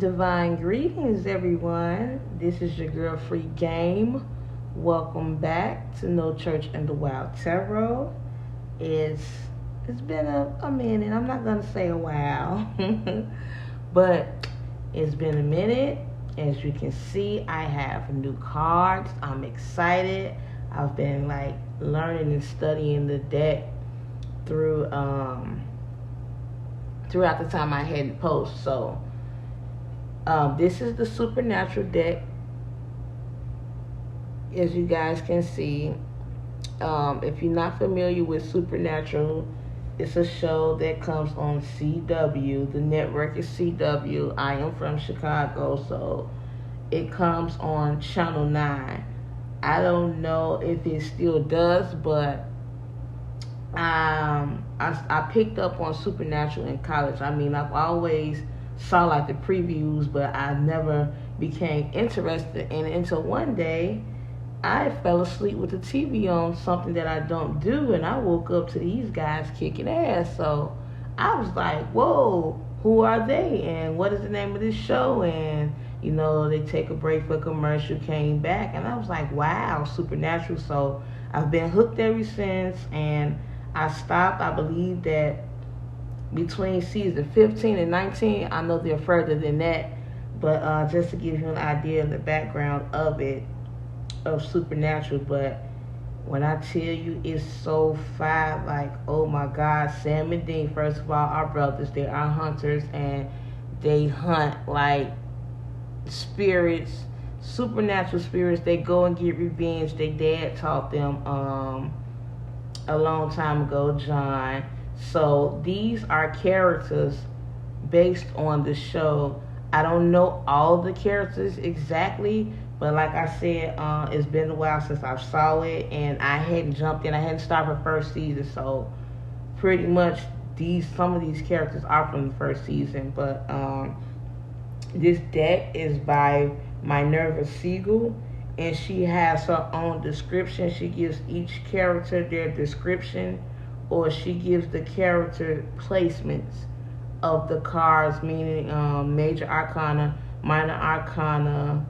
Divine greetings, everyone. This is your girl PfhryeeGame. Welcome back to No Church and the Wild Tarot. It's been a minute. I'm not gonna say a while, but it's been a minute. As you can see, I have new cards. I'm excited. I've been learning and studying the deck through throughout the time I hadn't posted. So this is the Supernatural deck, as you guys can see. If you're not familiar with Supernatural, it's a show that comes on CW. The network is CW. I am from Chicago, so it comes on Channel 9. I don't know if it still does, but I picked up on Supernatural in college. I mean, I've always saw the previews, but I never became interested in it until one day I fell asleep with the TV on, something that I don't do, and I woke up to these guys kicking ass. So I was like, whoa, who are they and what is the name of this show? And they take a break for commercial, came back, and I was like, wow, Supernatural. So I've been hooked ever since, and I stopped, I believe that between season 15 and 19. I know they're further than that, but just to give you an idea of the background of Supernatural. But when I tell you it's so fire, oh my God, Sam and Dean, first of all, are brothers. They are hunters, and they hunt spirits, supernatural spirits. They go and get revenge. Their dad taught them a long time ago, John. So these are characters based on the show. I don't know all the characters exactly, but like I said, it's been a while since I saw it, and I hadn't jumped in. I hadn't started the first season, so pretty much some of these characters are from the first season. But this deck is by Minerva Siegel, and she has her own description. She gives each character their description, or she gives the character placements of the cards, meaning major arcana, minor arcana,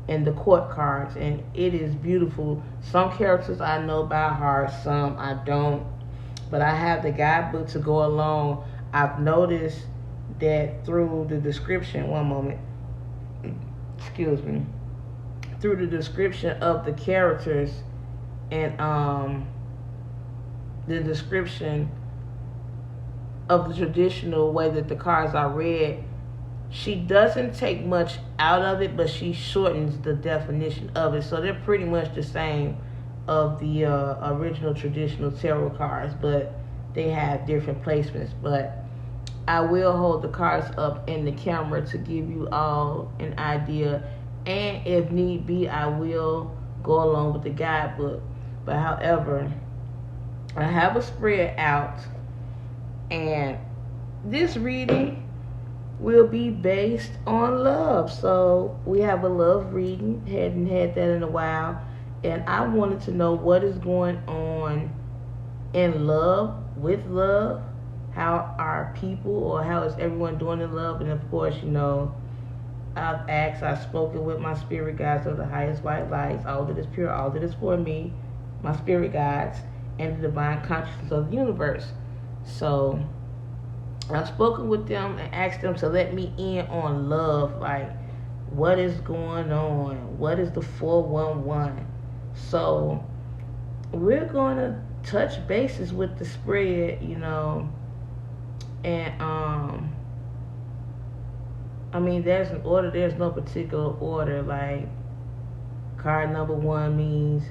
and the court cards. And it is beautiful. Some characters I know by heart, some I don't. But I have the guidebook to go along. I've noticed that through the description, one moment, excuse me, through the description of the characters and the description of the traditional way that the cards are read, she doesn't take much out of it, but she shortens the definition of it. So they're pretty much the same of the original traditional tarot cards, but they have different placements. But I will hold the cards up in the camera to give you all an idea, and if need be, I will go along with the guidebook. But however, I have a spread out, and this reading will be based on love. So we have a love reading. Hadn't had that in a while, and I wanted to know what is going on in love, with love. How are people, or how is everyone doing in love? And of course, I've spoken with my spirit guides of the highest white lights, all that is pure, all that is for me, my spirit guides, and the divine consciousness of the universe. So I've spoken with them and asked them to let me in on love, what is going on, what is the 411. So we're going to touch bases with the spread, and there's an order. There's no particular order. Card number 1 means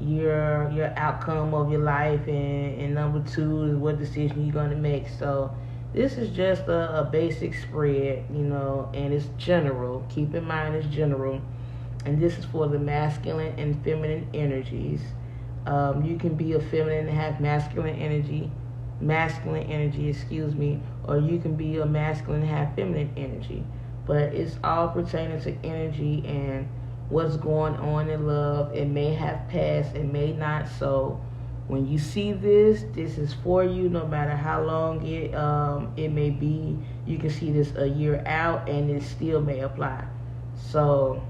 your outcome of your life, and number 2 is what decision you're going to make. So this is just a basic spread, and it's general. Keep in mind it's general, and this is for the masculine and feminine energies. You can be a feminine and have masculine energy, or you can be a masculine and have feminine energy. But it's all pertaining to energy and what's going on in love. It may have passed, it may not. So When you see this, this is for you. No matter how long it may be, you can see this a year out, and it still may apply. So,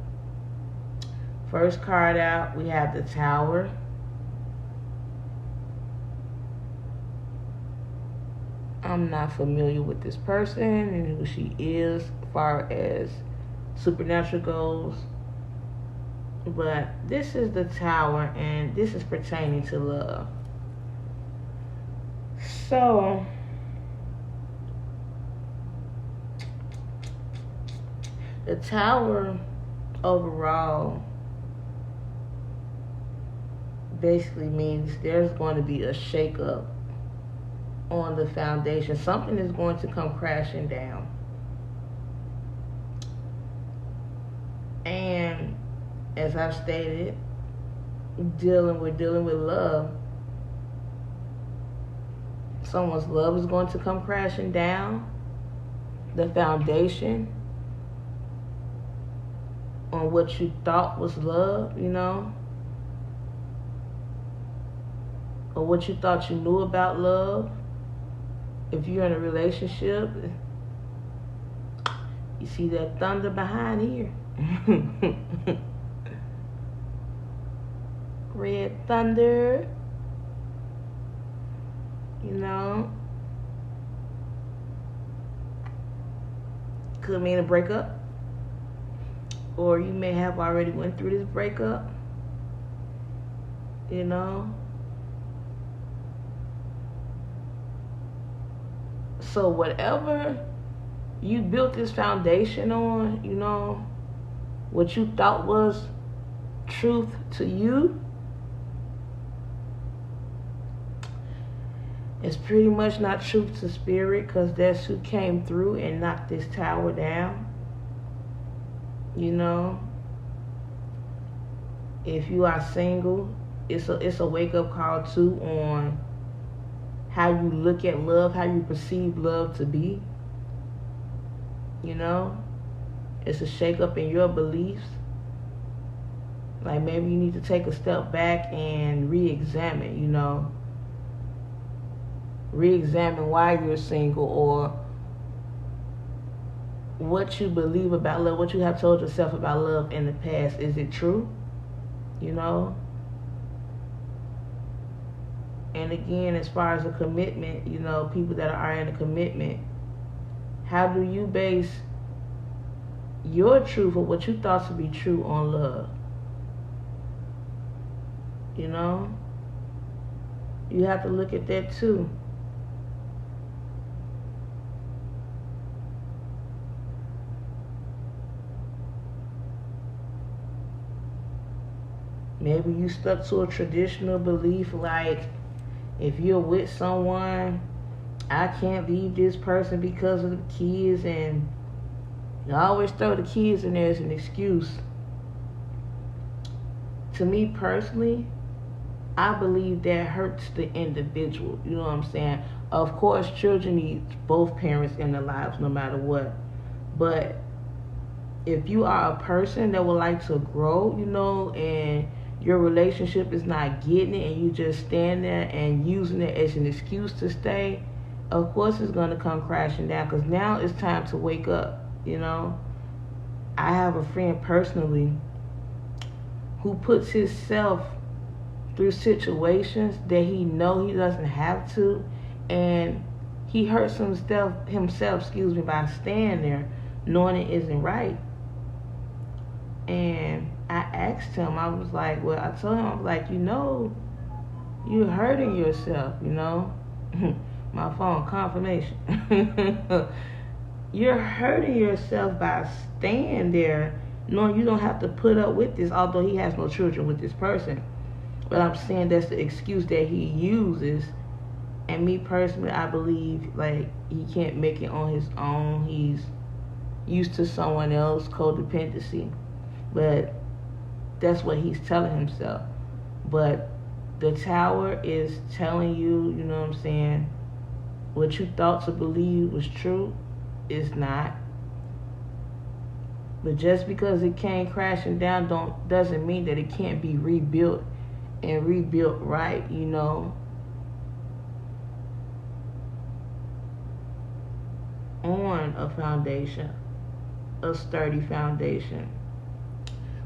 first card out, we have the Tower. I'm not familiar with this person and who she is as far as supernatural goes. But this is the Tower, and this is pertaining to love. So, the Tower overall basically means there's going to be a shakeup on the foundation. Something is going to come crashing down. And as I've stated, dealing with love. Someone's love is going to come crashing down. The foundation on what you thought was love, or what you thought you knew about love. If you're in a relationship, you see that thunder behind here. Red thunder, could mean a breakup, or you may have already went through this breakup, So whatever you built this foundation on, what you thought was truth to you, it's pretty much not truth to spirit, because that's who came through and knocked this tower down. If you are single, it's a wake-up call too on how you look at love, how you perceive love to be. It's a shake-up in your beliefs. Like, maybe you need to take a step back and re-examine, re-examine why you're single, or what you believe about love, what you have told yourself about love in the past. Is it true? And again, as far as a commitment, people that are in a commitment, how do you base your truth or what you thought to be true on love? You have to look at that too. Maybe you stuck to a traditional belief, like, if you're with someone, I can't leave this person because of the kids, and you always throw the kids in there as an excuse. To me personally, I believe that hurts the individual. You know what I'm saying? Of course, children need both parents in their lives no matter what. But if you are a person that would like to grow, and your relationship is not getting it, and you just stand there and using it as an excuse to stay, of course it's going to come crashing down, because now it's time to wake up. I have a friend personally who puts himself through situations that he know he doesn't have to, and he hurts himself by staying there knowing it isn't right. And I asked him, I was like, well, I told him, I was like, you're hurting yourself, my phone confirmation. You're hurting yourself by staying there knowing you don't have to put up with this, although he has no children with this person. But I'm saying that's the excuse that he uses. And me personally, I believe, like, he can't make it on his own. He's used to someone else, codependency. But that's what he's telling himself. But the tower is telling you, you know what I'm saying, what you thought to believe was true is not. But just because it came crashing down doesn't mean that it can't be rebuilt and rebuilt right, you know, on a foundation, a sturdy foundation.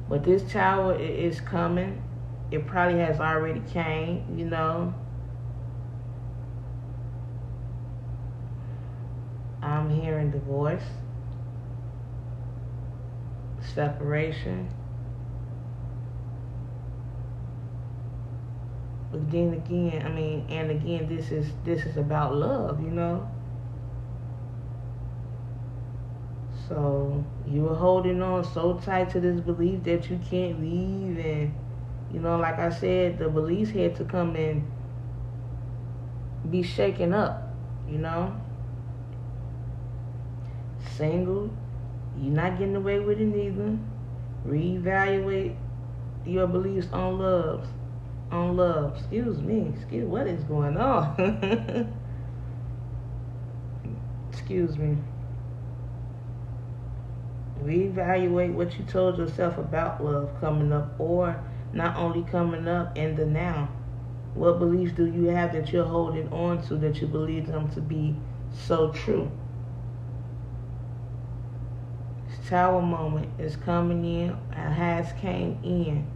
But this tower is coming. It probably has already came, you know. I'm hearing divorce, separation. But then again, and again, this is about love, you know. So you were holding on so tight to this belief that you can't leave, and you know, like I said, the beliefs had to come and be shaken up, you know. Single, you're not getting away with it neither. Reevaluate your beliefs on love. Excuse me. What is going on? Excuse me. Reevaluate what you told yourself about love coming up, or not only coming up, in the now. What beliefs do you have that you're holding on to that you believe them to be so true? This tower moment is coming in, has came in.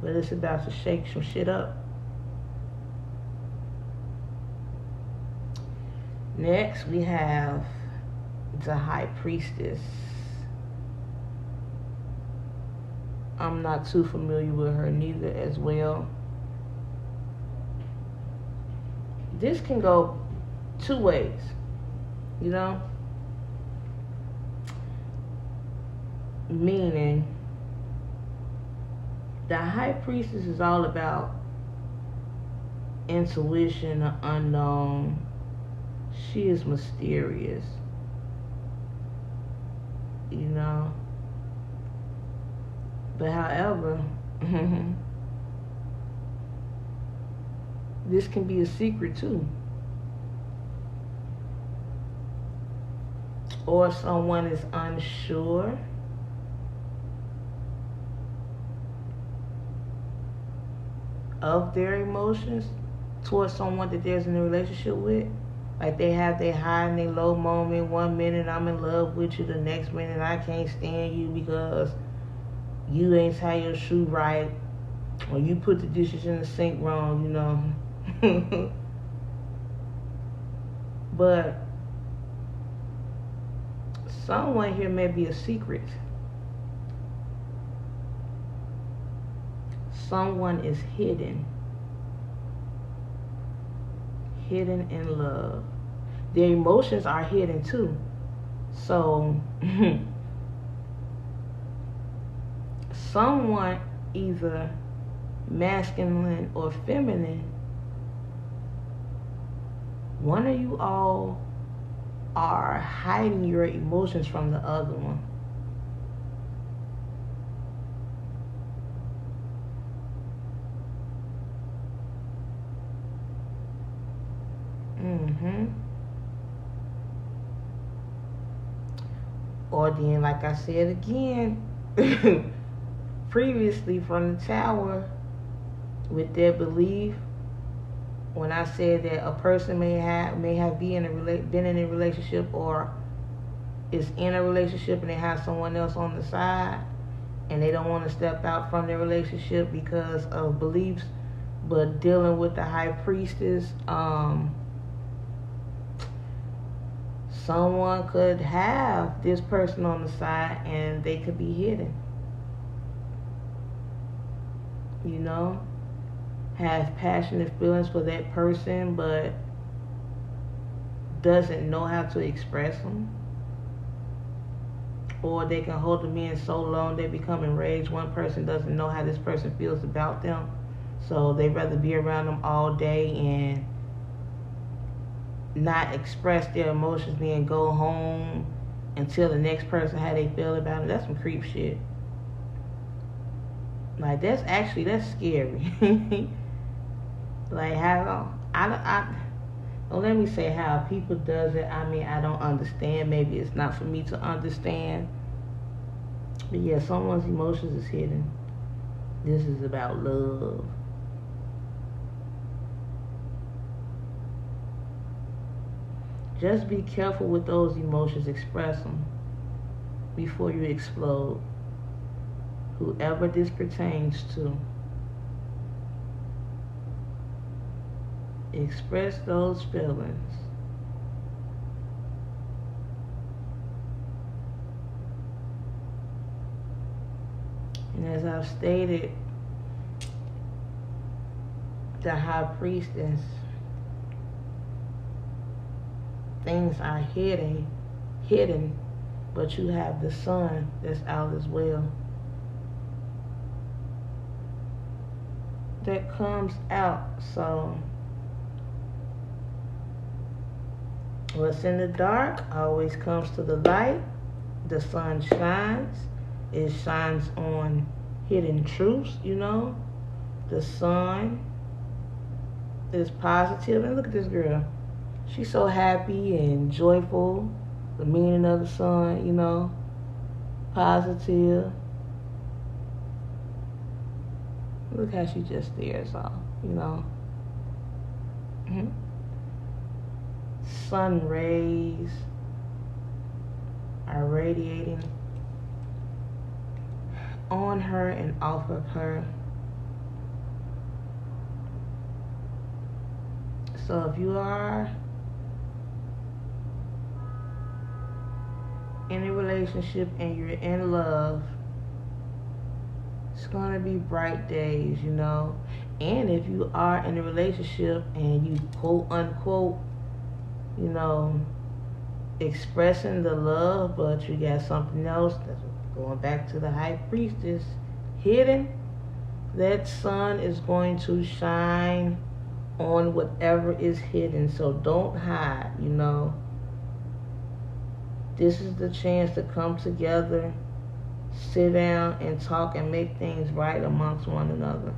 But it's about to shake some shit up. Next, we have the High Priestess. I'm not too familiar with her neither as well. This can go two ways, you know? Meaning, the High Priestess is all about intuition, the unknown. She is mysterious, you know. But however, this can be a secret too. Or someone is unsure. Of their emotions towards someone that they're in a relationship with. Like they have their high and their low moment. 1 minute I'm in love with you, the next minute I can't stand you because you ain't tie your shoe right, or you put the dishes in the sink wrong, you know. But someone here may be a secret. Someone is hidden in love. Their emotions are hidden too. So someone, either masculine or feminine, one of you all are hiding your emotions from the other one. Or then, like I said again, previously from the tower, with their belief, when I said that a person may have been in a relationship, or is in a relationship and they have someone else on the side, and they don't want to step out from their relationship because of beliefs. But dealing with the High Priestess, someone could have this person on the side and they could be hidden. You know? Have passionate feelings for that person, but doesn't know how to express them. Or they can hold them in so long they become enraged. One person doesn't know how this person feels about them, so they'd rather be around them all day and not express their emotions, then go home until the next person how they feel about it. That's some creep shit. Like, that's scary. Like, how I don't let me say how people does it. I don't understand. Maybe it's not for me to understand. But yeah, someone's emotions is hidden. This is about love. Just be careful with those emotions. Express them before you explode. Whoever this pertains to, express those feelings. And as I've stated, the High Priestess, things are hidden, but you have the sun that's out as well. That comes out. So what's in the dark always comes to the light. The sun shines. It shines on hidden truths, you know. The sun is positive. And look at this girl. She's so happy and joyful. The meaning of the sun, you know. Positive. Look how she just stares off, you know. Sun rays are radiating on her and off of her. So if you are in a relationship and you're in love, it's gonna be bright days, you know. And if you are in a relationship and you quote unquote, you know, expressing the love, but you got something else that's going back to the High Priestess hidden, that sun is going to shine on whatever is hidden. So don't hide, you know. This is the chance to come together, sit down and talk and make things right amongst one another.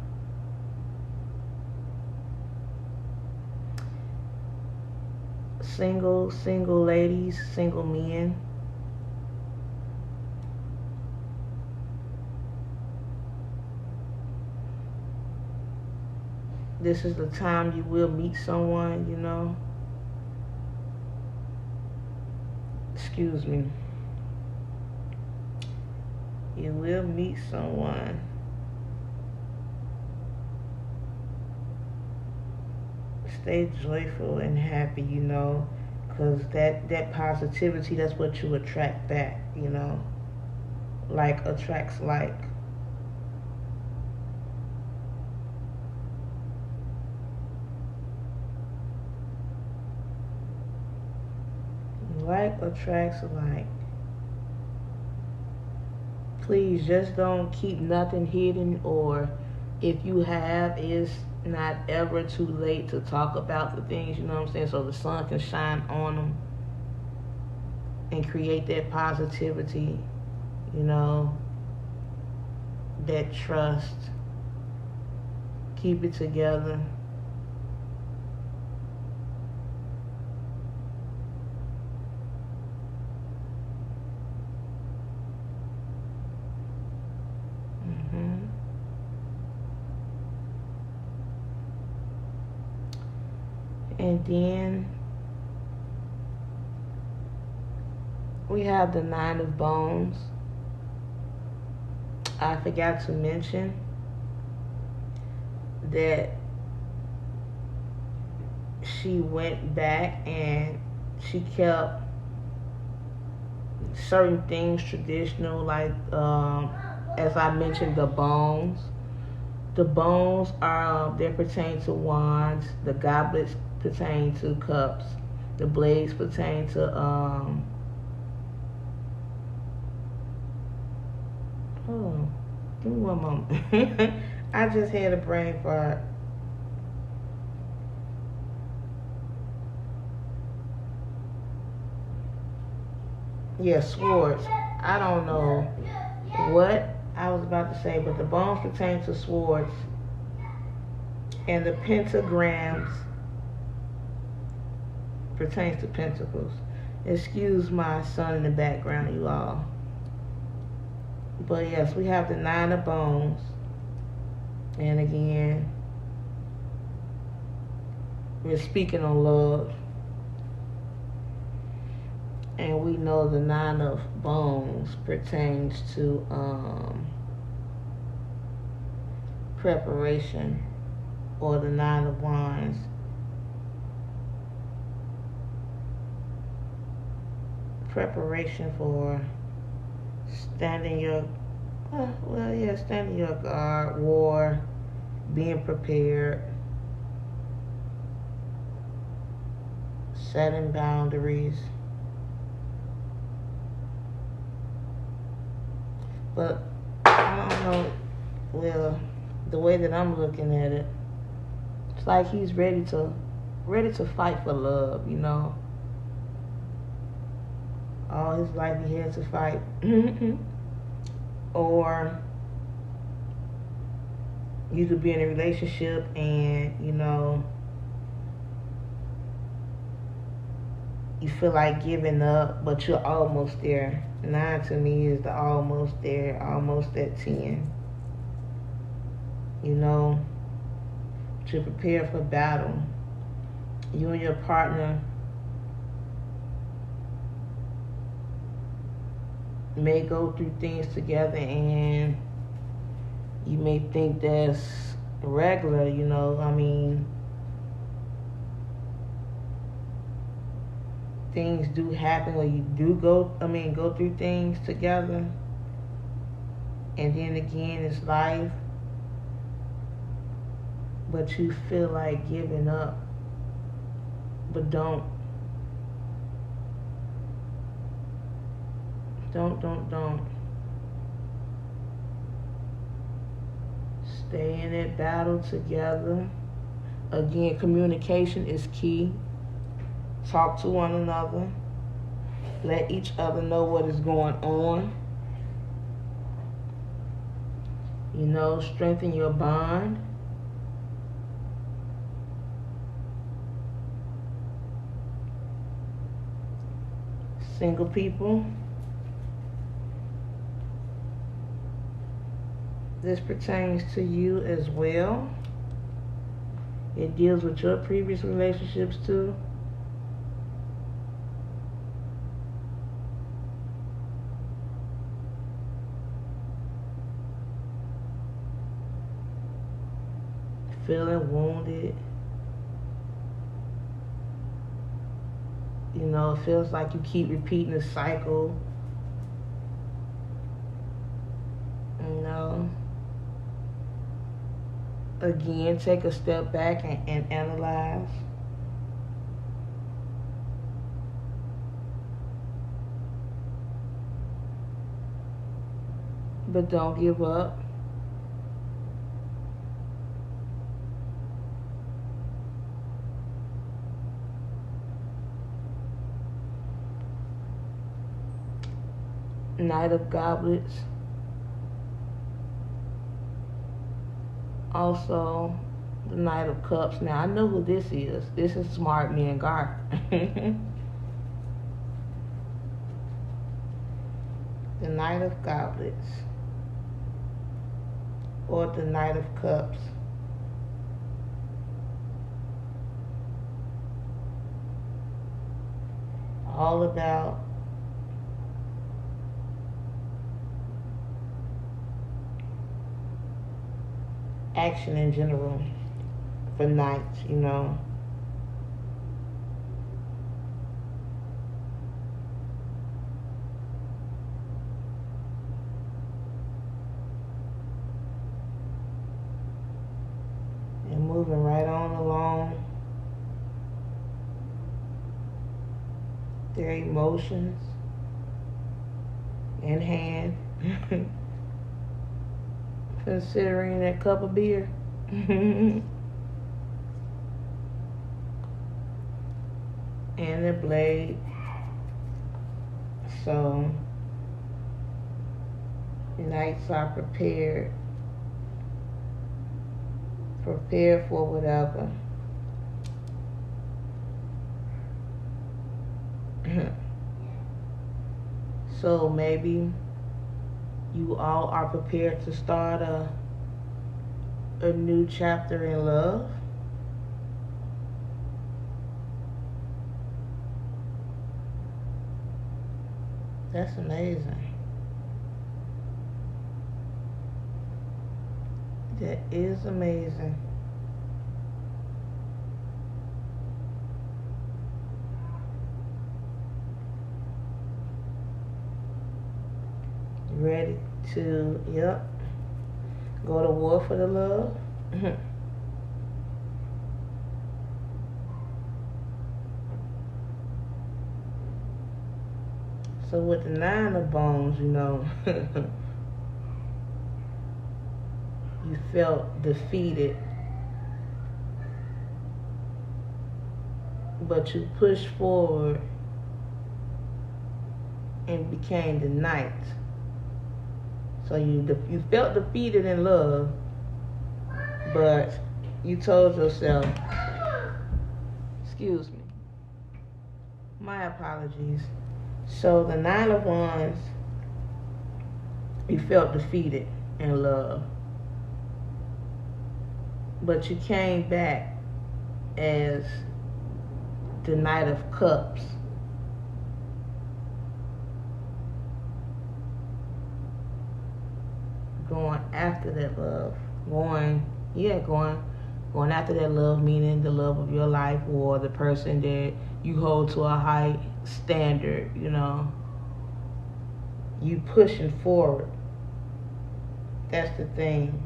Single ladies, single men. This is the time you will meet someone, you know. Excuse me. You will meet someone. Stay joyful and happy, you know, because that positivity, that's what you attract back, you know. Like attracts like. Like attracts like. Please just don't keep nothing hidden, or if you have, it's not ever too late to talk about the things, you know what I'm saying, so the sun can shine on them and create that positivity, you know, that trust. Keep it together. And then we have the Nine of Bones. I forgot to mention that she went back and she kept certain things traditional, like as I mentioned, the bones. The bones are, they pertain to wands. The goblets pertain to cups. The blades pertain to oh, give me one moment. I just had a brain fart. Yeah, swords. I don't know what I was about to say, but the bones pertain to swords. And the pentagrams pertains to pentacles. Excuse my son in the background, you all. But yes, we have the Nine of Bones. And again, we're speaking on love. And we know the Nine of Bones pertains to preparation, or the Nine of Wands. Preparation for standing your, standing your guard, war, being prepared, setting boundaries. But I don't know, well, the way that I'm looking at it, it's like he's ready to fight for love, you know. All his life he had to fight. Or you could be in a relationship and, you know, you feel like giving up, but you're almost there. 9 to me is the almost there, almost at 10. You know, to prepare for battle. You and your partner may go through things together, and you may think that's regular, you know. I mean, things do happen where you do go through things together. And then again, it's life. But you feel like giving up. But don't. Stay in that battle together. Again, communication is key. Talk to one another. Let each other know what is going on. You know, strengthen your bond. Single people, this pertains to you as well. It deals with your previous relationships too. Feeling wounded. You know, it feels like you keep repeating the cycle. You know. Again, take a step back and analyze. But don't give up. Knight of Goblets. Also, the Knight of Cups. Now, I know who this is. This is Smart Man Garth. The Knight of Goblets. Or the Knight of Cups. All about action in general for knights, you know. And moving right on along their emotions in hand. Considering that cup of beer. And the blade. So, knights are prepared. Prepared for whatever. So maybe you all are prepared to start a new chapter in love. That's amazing. That is amazing. Ready to, yep, go to war for the love. So with the 9 of Bones, you felt defeated, but you pushed forward and became the knight. So you felt defeated in love, but you told yourself, excuse me, my apologies. So the 9 of Wands, you felt defeated in love, but you came back as the Knight of Cups. Going after that love. Going after that love, meaning the love of your life or the person that you hold to a high standard, You pushing forward. That's the thing.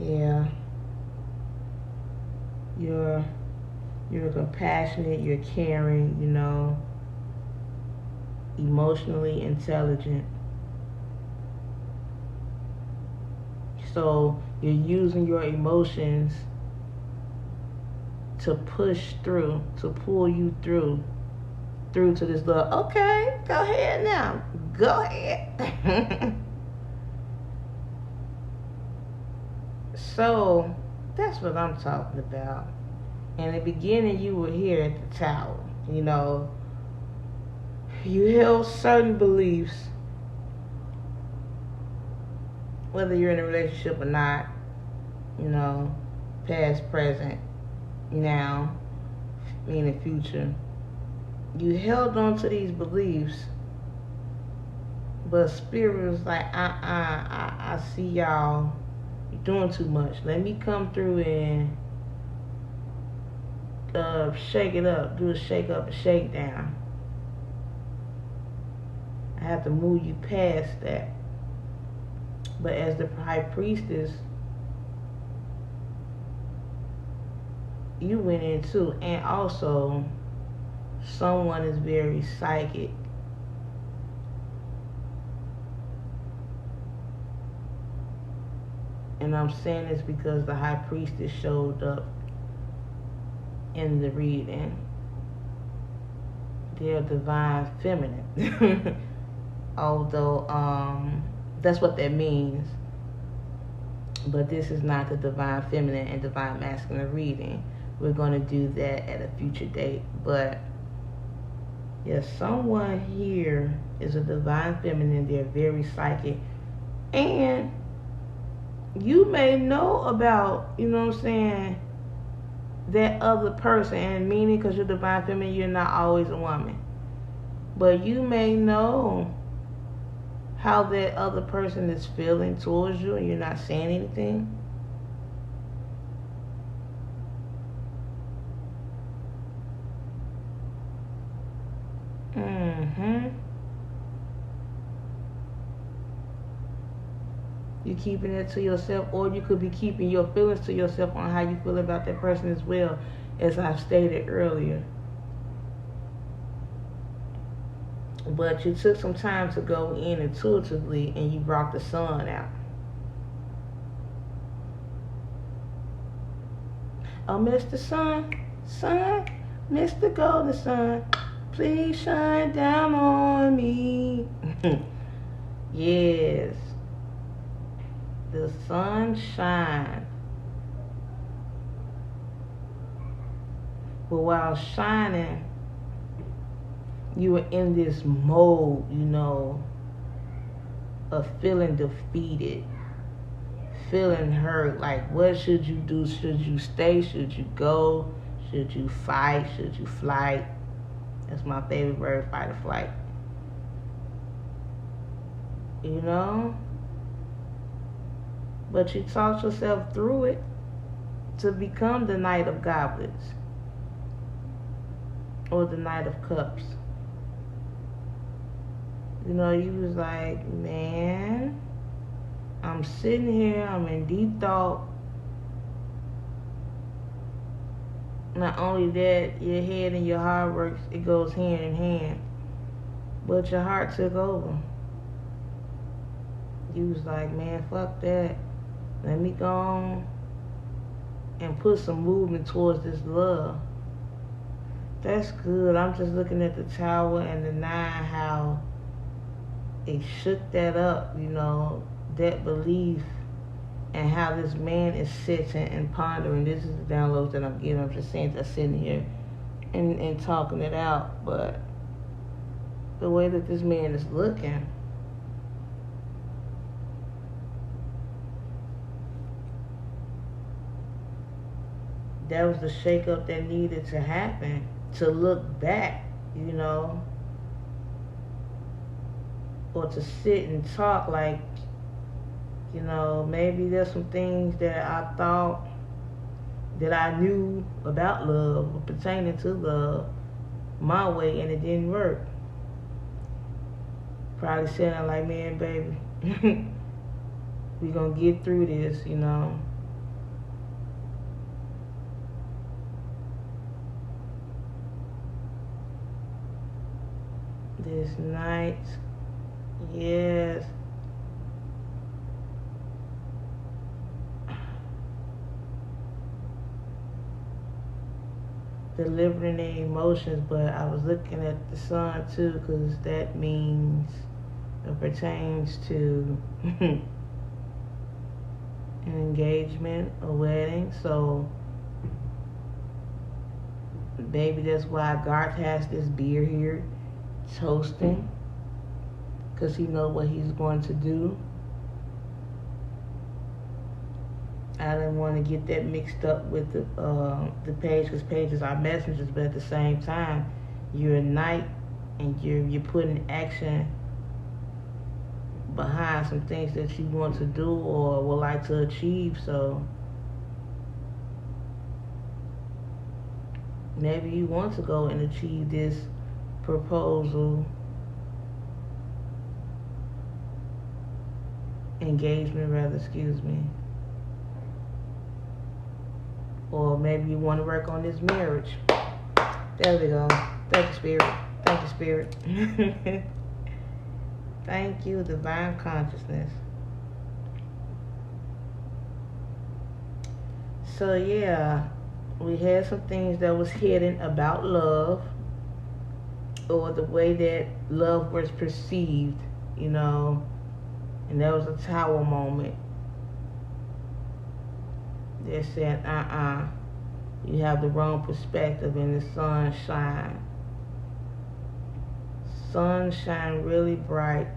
Yeah. You're compassionate, you're caring, emotionally intelligent. So you're using your emotions to push through, to pull you through to this love. Okay, go ahead now. Go ahead. So that's what I'm talking about. In the beginning, you were here at the tower. You held certain beliefs, whether you're in a relationship or not, past, present, now, meaning future. You held on to these beliefs, but Spirit was like, I see y'all, you're doing too much. Let me come through and shake it up, do a shake up and shake down. I have to move you past that. But as the High Priestess, you went in too. And also, someone is very psychic. And I'm saying this because the High Priestess showed up in the reading. They're divine feminine. Although that's what that means. But this is not the divine feminine and divine masculine reading. We're going to do that at a future date. But yes, someone here is a divine feminine. They're very psychic. And you may know about, that other person. And meaning, because you're divine feminine, you're not always a woman. But you may know how that other person is feeling towards you and you're not saying anything. You're keeping it to yourself, or you could be keeping your feelings to yourself on how you feel about that person as well, as I've stated earlier. But you took some time to go in intuitively and you brought the sun out. Oh, Mr. Sun, Mr. Golden Sun, please shine down on me. Yes. The sun shines. But while shining, you were in this mode, of feeling defeated, feeling hurt. Like, what should you do? Should you stay? Should you go? Should you fight? Should you flight? That's my favorite word, fight or flight. But you taught yourself through it to become the Knight of Goblets or the Knight of Cups. You was like, man, I'm sitting here, I'm in deep thought. Not only that, your head and your heart works, it goes hand in hand. But your heart took over. You was like, man, fuck that. Let me go on and put some movement towards this love. That's good. I'm just looking at the Tower and the 9, how it shook that up, that belief, and how this man is sitting and pondering. This is the downloads that I'm getting. I'm just saying, just sitting here and talking it out. But the way that this man is looking, that was the shakeup that needed to happen, to look back, or to sit and talk like, maybe there's some things that I thought that I knew about love or pertaining to love my way, and it didn't work. Probably saying like, man, baby, we gonna get through this, This night, yes. Delivering the emotions, but I was looking at the sun too, because that means it pertains to an engagement, a wedding. So maybe that's why Garth has this beer here, toasting, because he knows what he's going to do. I didn't want to get that mixed up with the page, because pages are messengers, but at the same time, you're a knight and you're putting action behind some things that you want to do or would like to achieve. So maybe you want to go and achieve this proposal, engagement rather, excuse me. Or maybe you want to work on this marriage. There we go. Thank you, Spirit. Thank you, Spirit. Thank you, Divine Consciousness. So yeah, we had some things that was hidden about love, or the way that love was perceived, and that was a Tower moment. They said, you have the wrong perspective, and the sun shine. Sun shine really bright.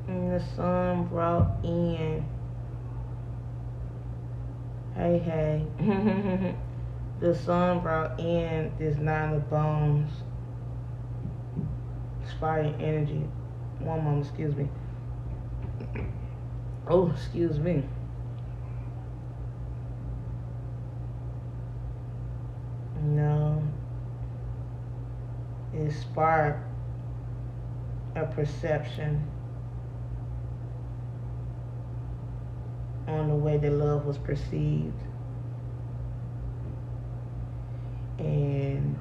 And the sun brought in, hey, the sun brought in this 9 of bones. It's fire energy. One moment, excuse me. Oh, excuse me. No. It sparked a perception on the way that love was perceived. And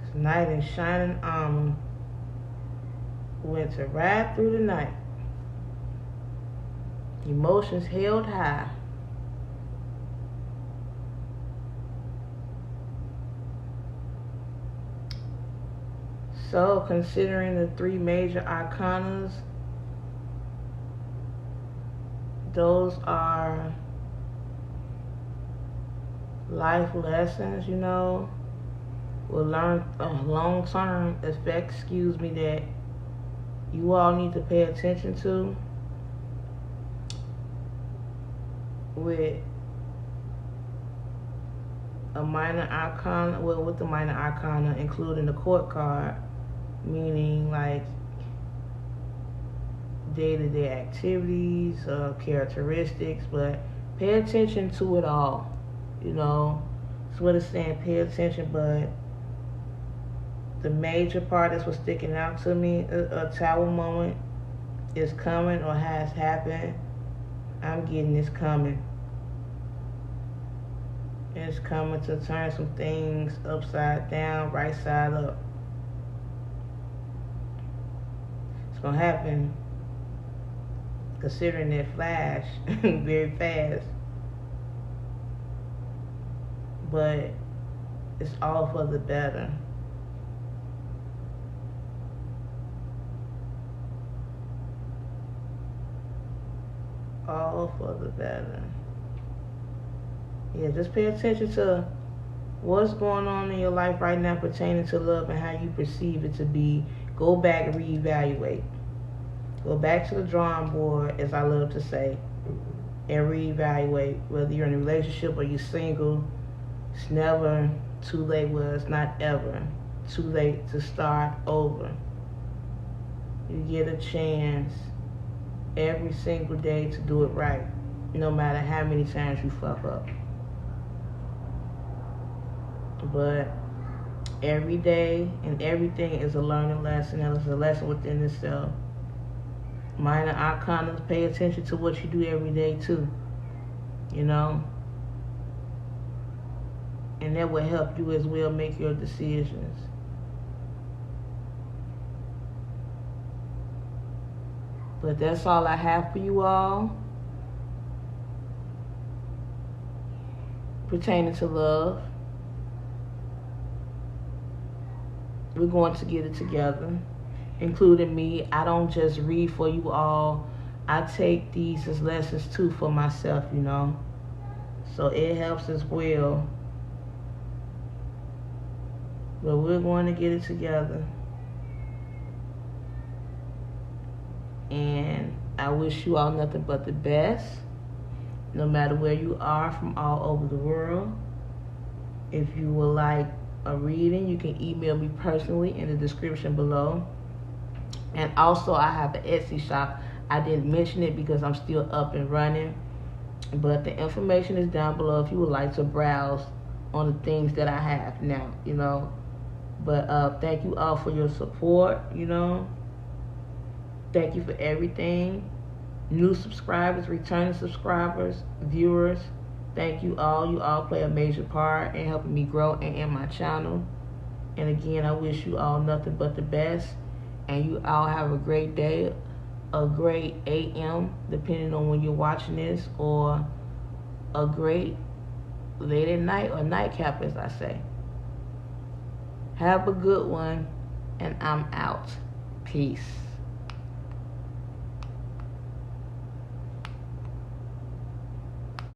this knight in shining armor went to ride through the night. Emotions held high. So, considering the 3 major arcanas those are life lessons, will learn long-term effects, that you all need to pay attention to with a minor arcana, with the minor arcana including the court card, meaning like day-to-day activities, characteristics, but pay attention to it all. That's what it's saying, pay attention. But the major part that's what's sticking out to me, a tower moment is coming or has happened. I'm getting this coming. It's coming to turn some things upside down, right side up. It's gonna happen, considering that flash very fast. But it's all for the better. All for the better. Yeah, just pay attention to what's going on in your life right now pertaining to love and how you perceive it to be. Go back and reevaluate. Go back to the drawing board, as I love to say, and reevaluate. Whether you're in a relationship or you're single, it's never too late. Well, it's not ever too late to start over. You get a chance every single day to do it right, no matter how many times you fuck up. But every day and everything is a learning lesson, and it's a lesson within itself. Minor arcana, pay attention to what you do every day too, and that will help you as well make your decisions. But that's all I have for you all pertaining to love. We're going to get it together, including me. I don't just read for you all. I take these as lessons too for myself, so it helps as well. But we're going to get it together. And I wish you all nothing but the best, no matter where you are from all over the world. If you would like a reading, you can email me personally in the description below. And also, I have an Etsy shop. I didn't mention it because I'm still up and running, but the information is down below if you would like to browse on the things that I have now, But thank you all for your support, Thank you for everything. New subscribers, returning subscribers, viewers, thank you all. You all play a major part in helping me grow and in my channel. And again, I wish you all nothing but the best. And you all have a great day, a great AM, depending on when you're watching this, or a great late at night or nightcap, as I say. Have a good one, and I'm out. Peace.